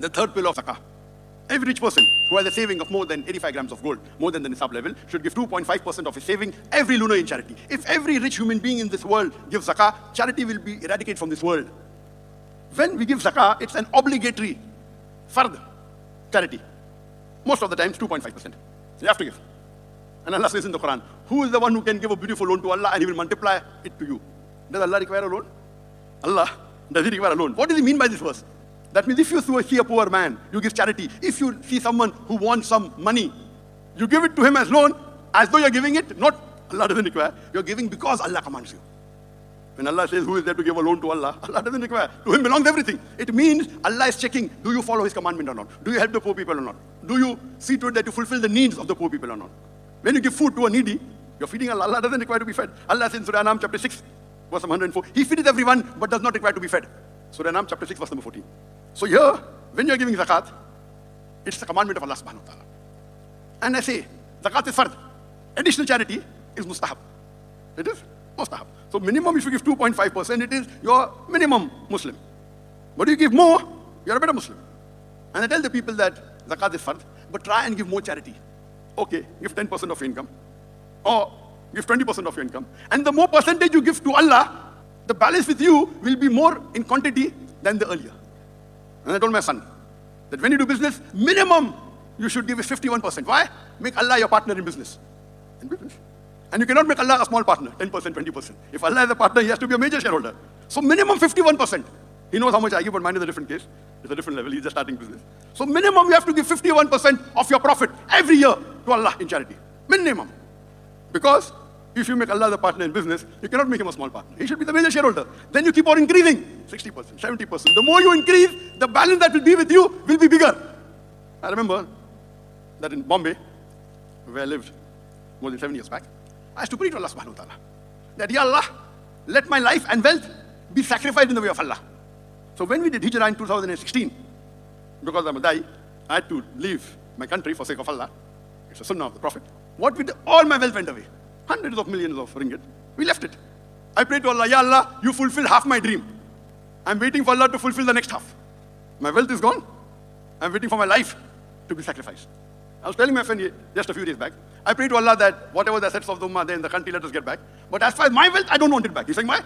The third pillar of zakah. Every rich person who has a saving of more than 85 grams of gold, more than the nisab level, should give 2.5% of his saving every lunar in charity. If every rich human being in this world gives zakah, charity will be eradicated from this world. When we give zakah, it's an obligatory fard charity. Most of the times, 2.5%. You have to give. And Allah says in the Quran, who is the one who can give a beautiful loan to Allah and He will multiply it to you? Does Allah require a loan? Allah, does He require a loan? What does He mean by this verse? That means if you see a poor man, you give charity. If you see someone who wants some money, you give it to him as loan, as though you're giving it, not Allah doesn't require. You're giving because Allah commands you. When Allah says, who is there to give a loan to Allah? Allah doesn't require. To Him belongs everything. It means Allah is checking, do you follow His commandment or not? Do you help the poor people or not? Do you see to it that you fulfill the needs of the poor people or not? When you give food to a needy, you're feeding Allah. Allah doesn't require to be fed. Allah says in Surah Anam chapter 6, verse 104, He feeds everyone but does not require to be fed. Surah Anam chapter 6, verse number 14. So here, when you're giving zakat, it's the commandment of Allah subhanahu wa ta'ala. And I say, zakat is fard. Additional charity is mustahab. It is mustahab. So minimum, if you give 2.5%, it is your minimum Muslim. But if you give more, you're a better Muslim. And I tell the people that zakat is fard, but try and give more charity. Okay, give 10% of your income. Or give 20% of your income. And the more percentage you give to Allah, the balance with you will be more in quantity than the earlier. And I told my son that when you do business, minimum you should give is 51%. Why? Make Allah your partner in business. In business. And you cannot make Allah a small partner, 10%, 20%. If Allah is a partner, He has to be a major shareholder. So minimum 51%. He knows how much I give, but mine is a different case. It's a different level. He's just starting business. So minimum you have to give 51% of your profit every year to Allah in charity. Minimum. Because if you make Allah the partner in business, you cannot make Him a small partner. He should be the major shareholder. Then you keep on increasing. 60%, 70%. The more you increase, the balance that will be with you will be bigger. I remember that in Bombay, where I lived more than 7 years back, I used to pray to Allah subhanahu wa ta'ala that, Ya Allah, let my life and wealth be sacrificed in the way of Allah. So when we did Hijrah in 2016, because I'm a Dai, I had to leave my country for sake of Allah. It's a sunnah of the Prophet. What we did, all my wealth went away. Hundreds of millions of ringgit. We left it. I prayed to Allah, Ya Allah, you fulfill half my dream. I'm waiting for Allah to fulfill the next half. My wealth is gone. I'm waiting for my life to be sacrificed. I was telling my friend just a few days back, I prayed to Allah that whatever the assets of the Ummah there in the country, let us get back. But as far as my wealth, I don't want it back. He's saying, why?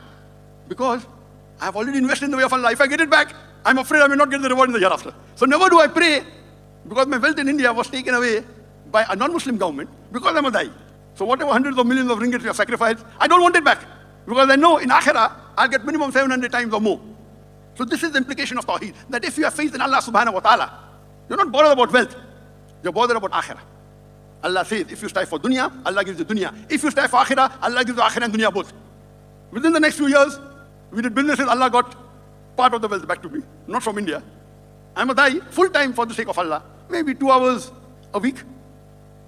Because I have already invested in the way of Allah. If I get it back, I'm afraid I may not get the reward in the hereafter. So never do I pray, because my wealth in India was taken away by a non-Muslim government, because I'm a Dai. So whatever hundreds of millions of ringgit we have sacrificed, I don't want it back. Because I know in Akhirah, I'll get minimum 700 times or more. So this is the implication of Tawheed, that if you have faith in Allah subhanahu wa ta'ala, you're not bothered about wealth, you're bothered about Akhirah. Allah says, if you strive for dunya, Allah gives you dunya. If you strive for Akhirah, Allah gives you Akhirah and dunya both. Within the next few years, we did businesses, Allah got part of the wealth back to me, not from India. I'm a Dai, full time for the sake of Allah. Maybe 2 hours a week,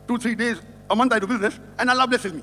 2-3 days a month I do business, and Allah blesses me.